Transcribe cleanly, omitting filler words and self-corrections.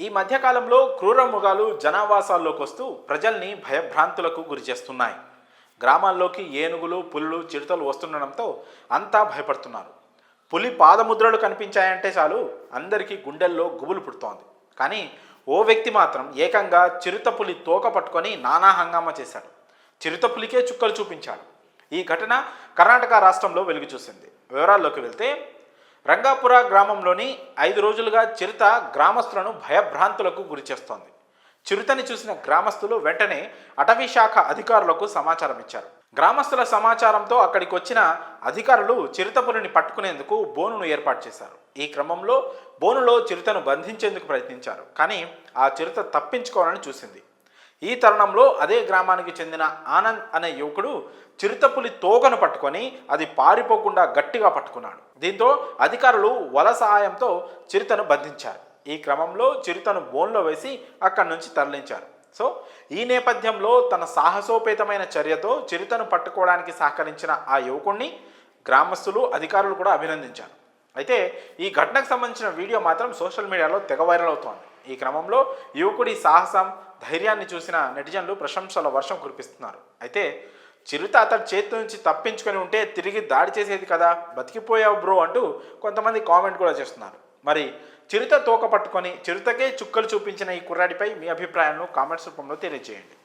ఈ మధ్యకాలంలో క్రూర మృగాలు జనావాసాల్లోకి వస్తూ ప్రజల్ని భయభ్రాంతులకు గురిచేస్తున్నాయి. గ్రామాల్లోకి ఏనుగులు, పులులు, చిరుతలు వస్తుండడంతో అంతా భయపడుతున్నారు. పులి పాదముద్రలు కనిపించాయంటే చాలు అందరికీ గుండెల్లో గుబులు పుడుతోంది. కానీ ఓ వ్యక్తి మాత్రం ఏకంగా చిరుతపులి తోక పట్టుకొని నానా హంగామా చేశాడు. చిరుతపులికే చుక్కలు చూపించాడు. ఈ ఘటన కర్ణాటక రాష్ట్రంలో వెలుగు చూసింది. వివరాల్లోకి వెళ్తే, రంగాపుర గ్రామంలోని 5 రోజులుగా చిరుత గ్రామస్తులను భయభ్రాంతులకు గురిచేస్తోంది. చిరుతని చూసిన గ్రామస్తులు వెంటనే అటవీ శాఖ అధికారులకు సమాచారం ఇచ్చారు. గ్రామస్తుల సమాచారంతో అక్కడికి వచ్చిన అధికారులు చిరుతపులిని పట్టుకునేందుకు బోనును ఏర్పాటు చేశారు. ఈ క్రమంలో బోనులో చిరుతను బంధించేందుకు ప్రయత్నించారు. కానీ ఆ చిరుత తప్పించుకోవాలని చూసింది. ఈ తరుణంలో అదే గ్రామానికి చెందిన ఆనంద్ అనే యువకుడు చిరుతపులి తోకను పట్టుకొని అది పారిపోకుండా గట్టిగా పట్టుకున్నాడు. దీంతో అధికారులు వల సహాయంతో చిరుతను బంధించారు. ఈ క్రమంలో చిరుతను బోన్లో వేసి అక్కడి నుంచి తరలించారు. సో ఈ నేపథ్యంలో తన సాహసోపేతమైన చర్యతో చిరుతను పట్టుకోవడానికి సహకరించిన ఆ యువకుడిని గ్రామస్తులు, అధికారులు కూడా అభినందించారు. అయితే ఈ ఘటనకు సంబంధించిన వీడియో మాత్రం సోషల్ మీడియాలో తెగ వైరల్ అవుతోంది. ఈ క్రమంలో యువకుడి సాహసం, ధైర్యాన్ని చూసిన నెటిజన్లు ప్రశంసల వర్షం కురిపిస్తున్నారు. అయితే చిరుత అతడి చేతి నుంచి తప్పించుకొని ఉంటే తిరిగి దాడి చేసేది కదా, బతికిపోయావు బ్రో అంటూ కొంతమంది కామెంట్ కూడా చేస్తున్నారు. మరి చిరుత తోక పట్టుకొని చిరుతకే చుక్కలు చూపించిన ఈ కుర్రాడిపై మీ అభిప్రాయాలను కామెంట్స్ రూపంలో తెలియజేయండి.